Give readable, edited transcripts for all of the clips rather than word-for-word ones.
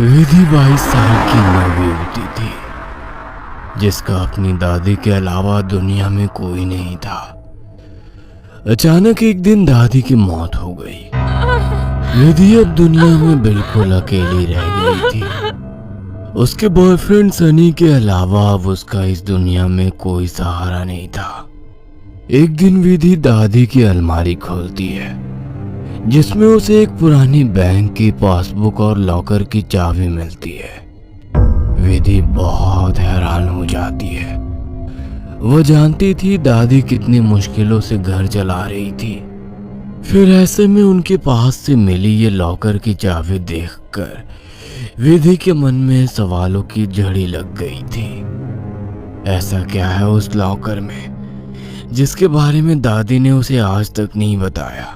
विधि 22 साल की नवयुवती थी, जिसका अपनी दादी के अलावा दुनिया में कोई नहीं था। अचानक एक दिन दादी की मौत हो गई। विधि अब दुनिया में बिल्कुल अकेली रह गई थी। उसके बॉयफ्रेंड सनी के अलावा अब उसका इस दुनिया में कोई सहारा नहीं था। एक दिन विधि दादी की अलमारी खोलती है, जिसमें उसे एक पुरानी बैंक की पासबुक और लॉकर की चाबी मिलती है। विधि बहुत हैरान हो जाती है। वो जानती थी दादी कितनी मुश्किलों से घर चला रही थी। फिर ऐसे में उनके पास से मिली ये लॉकर की चाबी देखकर विधि के मन में सवालों की झड़ी लग गई थी। ऐसा क्या है उस लॉकर में जिसके बारे में दादी ने उसे आज तक नहीं बताया?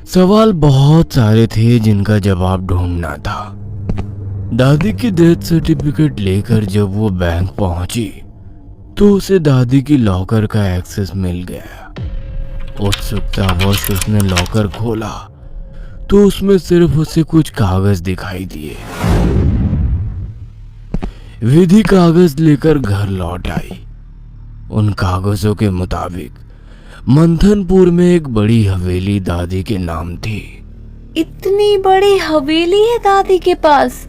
सवाल बहुत सारे थे जिनका जवाब ढूंढना था। दादी की डेथ सर्टिफिकेट लेकर जब वो बैंक पहुंची तो उसे दादी की लॉकर का एक्सेस मिल गया। उत्सुकतावश उसने लॉकर खोला तो उसमें सिर्फ उसे कुछ कागज दिखाई दिए। विधि कागज लेकर घर लौट आई। उन कागजों के मुताबिक मंथनपुर में एक बड़ी हवेली दादी के नाम थी। इतनी बड़ी हवेली है दादी के पास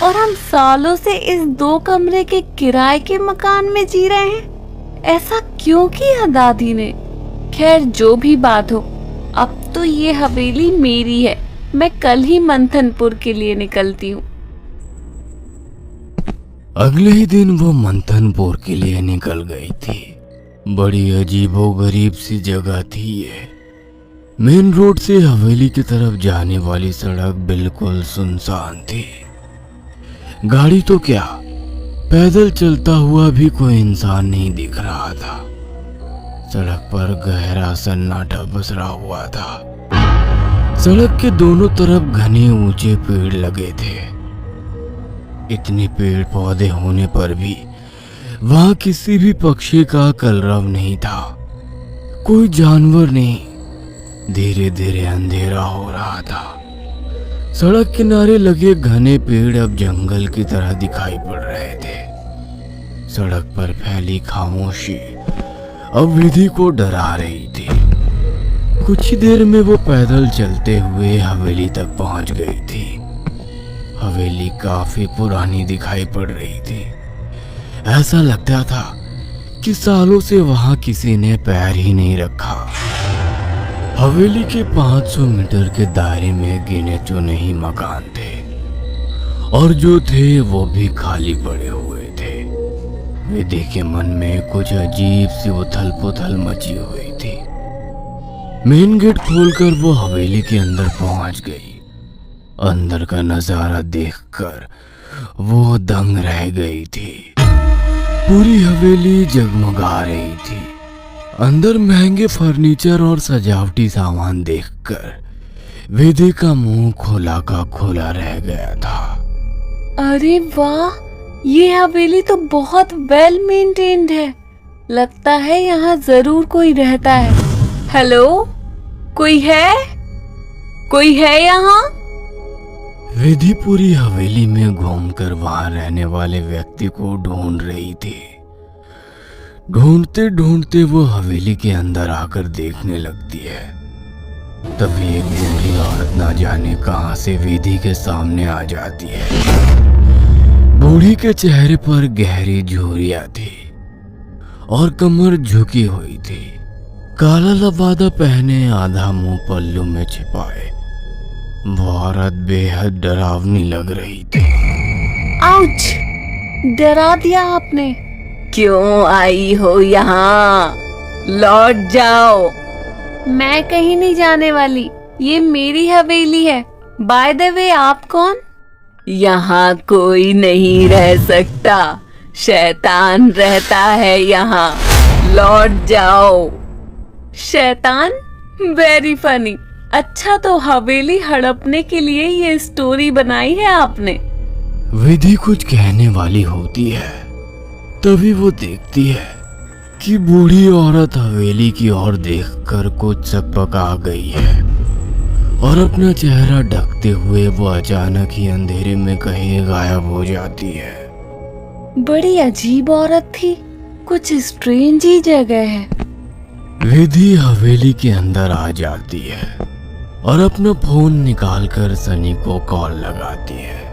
और हम सालों से इस 2 कमरे के किराए के मकान में जी रहे हैं। ऐसा क्यों किया दादी ने? खैर जो भी बात हो, अब तो ये हवेली मेरी है। मैं कल ही मंथनपुर के लिए निकलती हूँ। अगले ही दिन वो मंथनपुर के लिए निकल गई थी। बड़ी अजीबोगरीब सी जगह थी ये। मेन रोड से हवेली की तरफ जाने वाली सड़क बिल्कुल सुनसान थी। गाड़ी तो क्या, पैदल चलता हुआ भी कोई इंसान नहीं दिख रहा था। सड़क पर गहरा सन्नाटा पसरा हुआ था। सड़क के दोनों तरफ घने ऊंचे पेड़ लगे थे। इतने पेड़ पौधे होने पर भी वहां किसी भी पक्षी का कलरव नहीं था, कोई जानवर नहीं। धीरे धीरे अंधेरा हो रहा था। सड़क किनारे लगे घने पेड़ अब जंगल की तरह दिखाई पड़ रहे थे। सड़क पर फैली खामोशी अब विधि को डरा रही थी। कुछ ही देर में वो पैदल चलते हुए हवेली तक पहुंच गई थी। हवेली काफी पुरानी दिखाई पड़ रही थी। ऐसा लगता था कि सालों से वहां किसी ने पैर ही नहीं रखा। हवेली के 500 मीटर के दायरे में गिने चुने ही मकान थे और जो थे वो भी खाली पड़े हुए थे। विधि के मन में कुछ अजीब सी उथल पुथल मची हुई थी। मेन गेट खोलकर वो हवेली के अंदर पहुंच गई। अंदर का नजारा देखकर वो दंग रह गई थी। पूरी हवेली जगमगा रही थी। अंदर महंगे फर्नीचर और सजावटी सामान देखकर विधि का मुंह खोला का खोला रह गया था। अरे वाह, ये हवेली तो बहुत वेल मेंटेन्ड है। लगता है यहाँ जरूर कोई रहता है। हेलो, कोई है? कोई है यहाँ? विधि पूरी हवेली में घूमकर वहां रहने वाले व्यक्ति को ढूंढ रही थी। ढूंढते ढूंढते वो हवेली के अंदर आकर देखने लगती है। तभी एक बूढ़ी औरत ना जाने कहां से विधि के सामने आ जाती है। बूढ़ी के चेहरे पर गहरी झुर्रियां थी और कमर झुकी हुई थी। काला लबादा पहने, आधा मुंह पल्लू में छिपाए, वो औरत बेहद डरावनी लग रही थी। आउच! डरा दिया आपने। क्यों आई हो यहाँ? लौट जाओ। मैं कहीं नहीं जाने वाली। ये मेरी हवेली है। बाय द वे, आप कौन? यहाँ कोई नहीं रह सकता। शैतान रहता है यहाँ। लौट जाओ। शैतान? Very funny. अच्छा, तो हवेली हड़पने के लिए ये स्टोरी बनाई है आपने? विधि कुछ कहने वाली होती है, तभी वो देखती है कि बूढ़ी औरत हवेली की ओर देखकर कुछ सकपका गई है। और अपना चेहरा ढकते हुए वो अचानक ही अंधेरे में कहीं गायब हो जाती है। बड़ी अजीब औरत थी, कुछ स्ट्रेंज ही जगह है। विधि हवेली के अंदर आ जाती है और अपना फोन निकालकर सनी को कॉल लगाती है।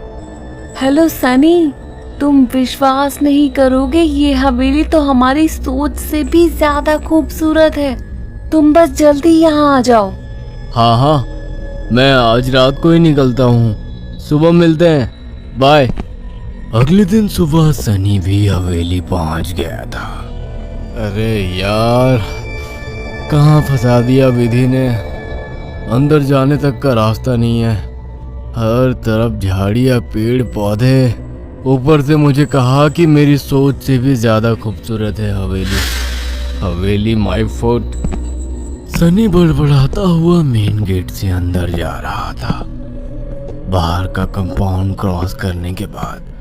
हेलो सनी, तुम विश्वास नहीं करोगे, ये हवेली तो हमारी सोच से भी ज्यादा खूबसूरत है। तुम बस जल्दी यहाँ आ जाओ। हाँ हाँ, मैं आज रात को ही निकलता हूँ, सुबह मिलते हैं, बाय। अगले दिन सुबह सनी भी हवेली पहुँच गया था। अरे यार, कहाँ फंसा दिया विधि ने, अंदर जाने तक का रास्ता नहीं है, हर तरफ झाड़ियाँ पेड़ पौधे, ऊपर से मुझे कहा कि मेरी सोच से भी ज्यादा खूबसूरत है हवेली माय फोर्ट। सनी बड़बड़ाता हुआ मेन गेट से अंदर जा रहा था। बाहर का कंपाउंड क्रॉस करने के बाद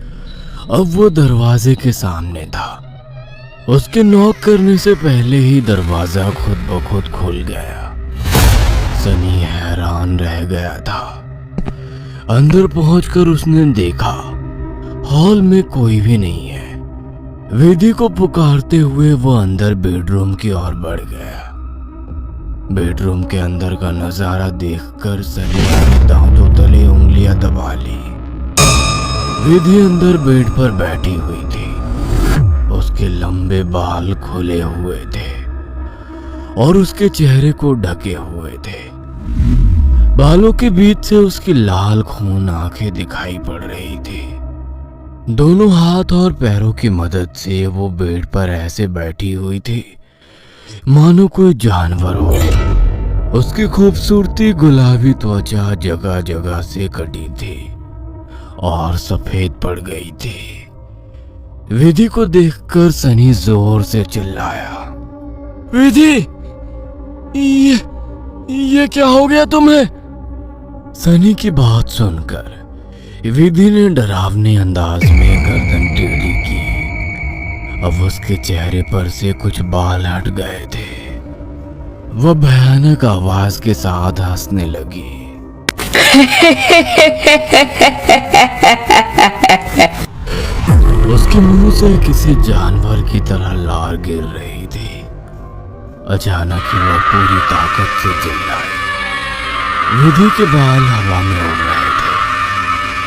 अब वो दरवाजे के सामने था। उसके नॉक करने से पहले ही दरवाजा खुद ब खुद खुल गया। सनी हैरान रह गया था। अंदर पहुंचकर उसने देखा हॉल में कोई भी नहीं है। विधि को पुकारते हुए वो अंदर बेडरूम की ओर बढ़ गया। बेडरूम के अंदर का नजारा देखकर सनी ने दांतों तले उंगलियां दबा ली। विधि अंदर बेड पर बैठी हुई थी। उसके लंबे बाल खुले हुए थे और उसके चेहरे को ढके हुए थे। बालों के बीच से उसकी लाल खून आंखें दिखाई पड़ रही थी। दोनों हाथ और पैरों की मदद से वो बेड पर ऐसे बैठी हुई थी मानो कोई जानवर हो। उसकी खूबसूरती गुलाबी त्वचा जगह जगह से कटी थी और सफेद पड़ गई थी। विधि को देखकर सनी जोर से चिल्लाया, विधि, ये क्या हो गया तुम्हें? सनी की बात सुनकर विधि ने डरावने अंदाज में गर्दन टेढ़ी की। अब उसके चेहरे पर से कुछ बाल हट गए थे। वह भयानक आवाज के साथ हंसने लगी। उसके मुंह से किसी जानवर की तरह लार गिर रही थी। अचानक ही वह पूरी ताकत से चिल्लाई। विधि के बाल हवा में उड़ रहे थे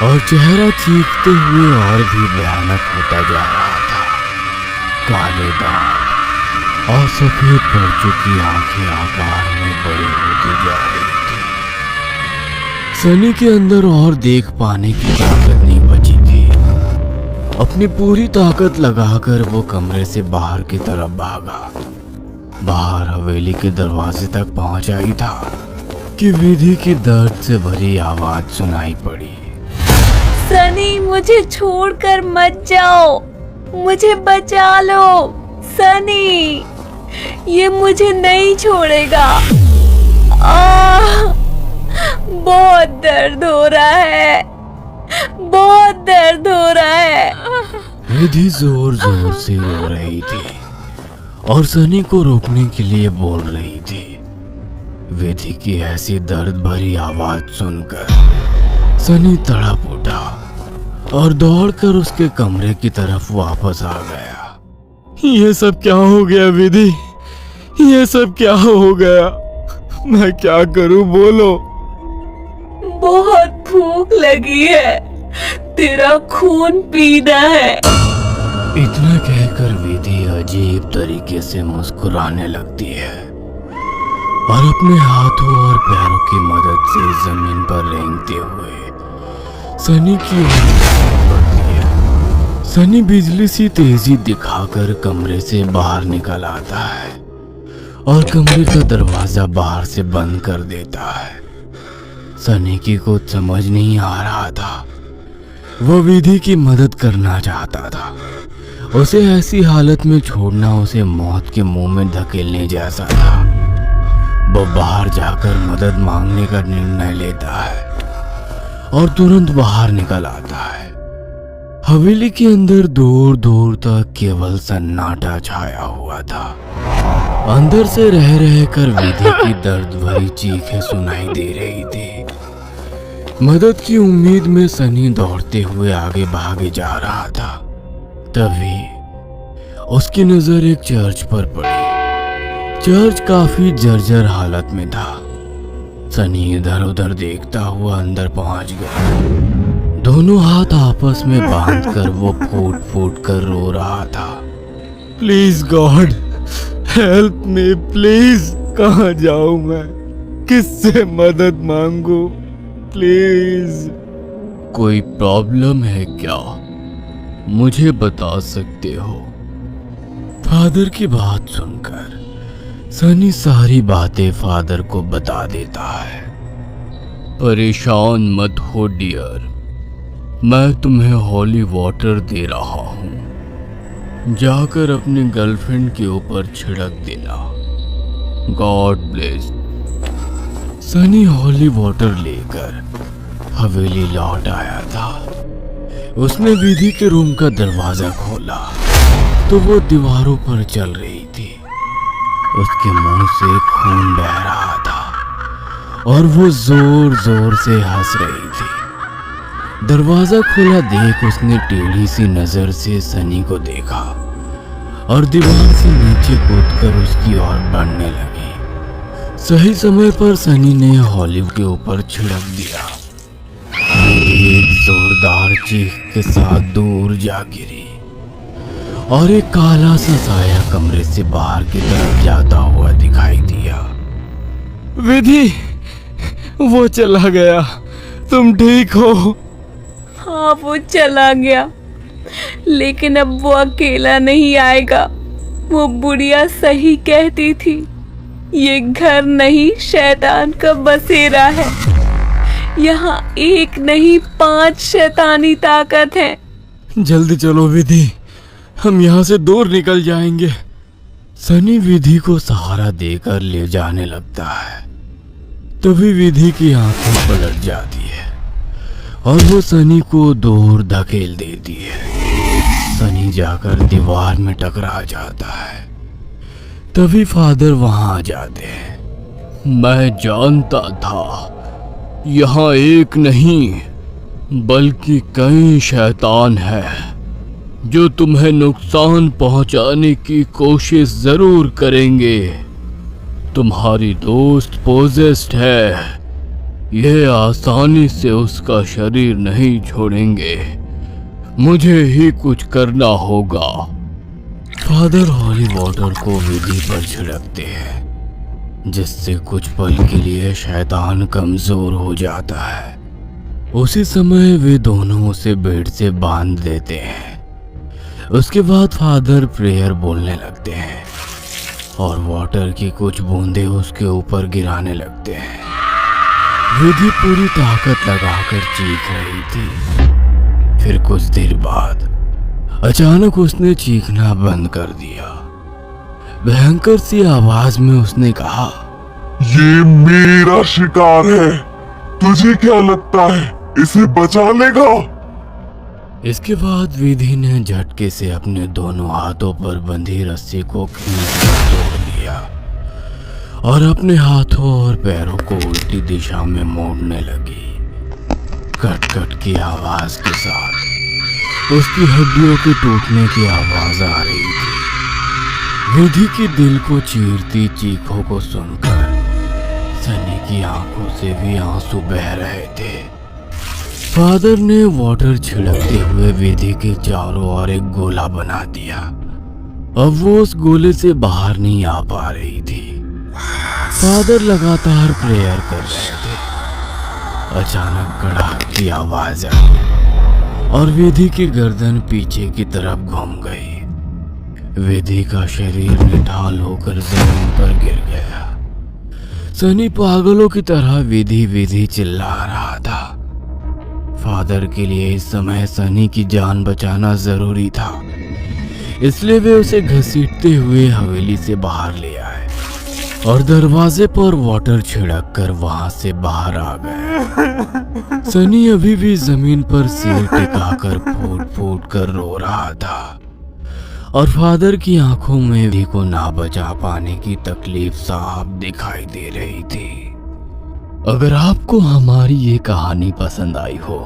और चेहरा चीखते हुए और भी भयानक होता जा रहा था। काले दांत और सफेद पड़ चुकी आंखें आकार में बड़ी होती जा रही थी। सनी के अंदर और देख पाने की ताकत नहीं बची थी। अपनी पूरी ताकत लगाकर वो कमरे से बाहर की तरफ भागा। बाहर हवेली के दरवाजे तक पहुंचा ही था कि विधि की दर्द से भरी आवाज सुनाई पड़ी। सनी, मुझे छोड़कर मत जाओ, मुझे बचा लो। सनी, ये मुझे नहीं छोड़ेगा। बहुत दर्द हो रहा है, बहुत दर्द हो रहा है। विधि जोर जोर से रो रही थी और सनी को रोकने के लिए बोल रही थी। विधि की ऐसी दर्द भरी आवाज सुनकर सनी तड़प उठा और दौड़कर उसके कमरे की तरफ वापस आ गया। ये सब क्या हो गया विधि? ये सब क्या हो गया? मैं क्या करूं, बोलो। बहुत भूख लगी है, तेरा खून पीना है। इतना कहकर विधि अजीब तरीके से मुस्कुराने लगती है और अपने हाथों और पैरों की मदद से जमीन पर रेंगते हुए सनी की ओर बढ़ती है। सनी बिजली सी तेजी दिखाकर कमरे से बाहर निकल आता है और कमरे का दरवाजा बाहर से बंद कर देता है। सनी की कुछ समझ नहीं आ रहा था। वो विधि की मदद करना चाहता था। उसे ऐसी हालत में छोड़ना उसे मौत के मुंह में धकेलने जैसा था। वो बाहर जाकर मदद मांगने का निर्णय लेता है और तुरंत बाहर निकल आता है। हवेली के अंदर दूर दूर तक केवल सन्नाटा छाया हुआ था। अंदर से रह रह कर विधि की दर्द भरी चीखें सुनाई दे रही थी। मदद की उम्मीद में सनी दौड़ते हुए आगे भागे जा रहा था। तभी उसकी नजर एक चर्च पर पड़ी। चर्च काफी जर्जर हालत में था। सनी इधर उधर देखता हुआ अंदर पहुंच गया। दोनों हाथ आपस में बांधकर वो फूट फूट कर रो रहा था। Please God help me please. कहाँ जाऊं मैं, किससे मदद मांगू प्लीज। कोई प्रॉब्लम है क्या, मुझे बता सकते हो? फादर की बात सुनकर सनी सारी बातें फादर को बता देता है। परेशान मत हो डियर, मैं तुम्हें हॉली वाटर दे रहा हूं, जाकर अपनी गर्लफ्रेंड के ऊपर छिड़क देना। God bless. Sunny holy water लेकर हवेली लौट आया था। उसने विधि के रूम का दरवाजा खोला तो वो दीवारों पर चल रही थी। उसके मुंह से खून बह रहा था और वो जोर जोर से हंस रही थी। दरवाजा खुला देख उसने टेढ़ी सी नजर से सनी को देखा और दीवार से नीचे कूदकर उसकी ओर बढ़ने लगी। सही समय पर सनी ने हॉलिव के ऊपर छिड़क दिया। एक जोरदार चीख के साथ दूर जा गिरी और एक काला सा साया कमरे से बाहर की तरफ जाता हुआ दिखाई दिया। विधि, वो चला गया, तुम ठीक हो? हाँ वो चला गया, लेकिन अब वो अकेला नहीं आएगा। वो बुढ़िया सही कहती थी, ये घर नहीं शैतान का बसेरा है। यहाँ एक नहीं 5 शैतानी ताकत है। जल्दी चलो विधि, हम यहाँ से दूर निकल जाएंगे। सनी विधि को सहारा देकर ले जाने लगता है। तभी विधि की आंखें पलट जाती है और वो सनी को दूर धकेल देती है। सनी जाकर दीवार में टकरा जाता है। तभी फादर वहां आ जाते हैं। मैं जानता था यहाँ एक नहीं बल्कि कई शैतान है जो तुम्हें नुकसान पहुंचाने की कोशिश जरूर करेंगे। तुम्हारी दोस्त पोजेस्ड है, यह आसानी से उसका शरीर नहीं छोड़ेंगे, मुझे ही कुछ करना होगा। फादर हॉली वाटर को विधि पर छिड़कते हैं, जिससे कुछ पल के लिए शैतान कमजोर हो जाता है। उसी समय वे दोनों उसे बेड से बांध देते हैं। उसके बाद फादर प्रेयर बोलने लगते हैं और वाटर की कुछ बूंदें उसके ऊपर गिराने लगते हैं। विधि पूरी ताकत लगाकर चीख रही थी। फिर कुछ देर बाद अचानक उसने चीखना बंद कर दिया। भयंकर सी आवाज में उसने कहा, ये मेरा शिकार है, तुझे क्या लगता है इसे बचा लेगा? इसके बाद विधि ने झटके से अपने दोनों हाथों पर बंधी रस्सी को खींचकर तोड़ दिया और अपने हाथों और पैरों को उल्टी दिशा में मोड़ने लगी। कट कट की आवाज के साथ उसकी हड्डियों के टूटने की आवाज आ रही थी। विधि के दिल को चीरती चीखों को सुनकर सनी की आंखों से भी आंसू बह रहे थे। फादर ने वाटर छिड़कते हुए विधि के चारों ओर एक गोला बना दिया। अब वो उस गोले से बाहर नहीं आ पा रही थी। फादर लगातार प्रेयर कर रहे थे। अचानक कड़ाक की आवाज आई और विधि की गर्दन पीछे की तरफ घूम गई। विधि का शरीर निढाल होकर जमीन पर गिर गया। सनी पागलों की तरह विधि विधि चिल्ला रहा था। फादर के लिए इस समय सनी की जान बचाना जरूरी था, इसलिए वे उसे घसीटते हुए हवेली से बाहर ले आए और दरवाजे पर वाटर छिड़क कर वहां से बाहर आ गए। सनी अभी भी जमीन पर सिर टिकाकर फूट फूट कर रो रहा था और फादर की आंखों में भी को ना बचा पाने की तकलीफ साफ दिखाई दे रही थी। अगर आपको हमारी ये कहानी पसंद आई हो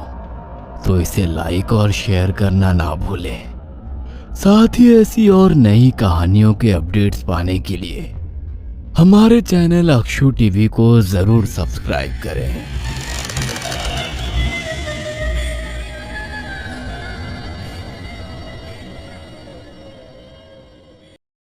तो इसे लाइक और शेयर करना ना भूलें। साथ ही ऐसी और नई कहानियों के अपडेट्स पाने के लिए हमारे चैनल अक्षु टीवी को जरूर सब्सक्राइब करें।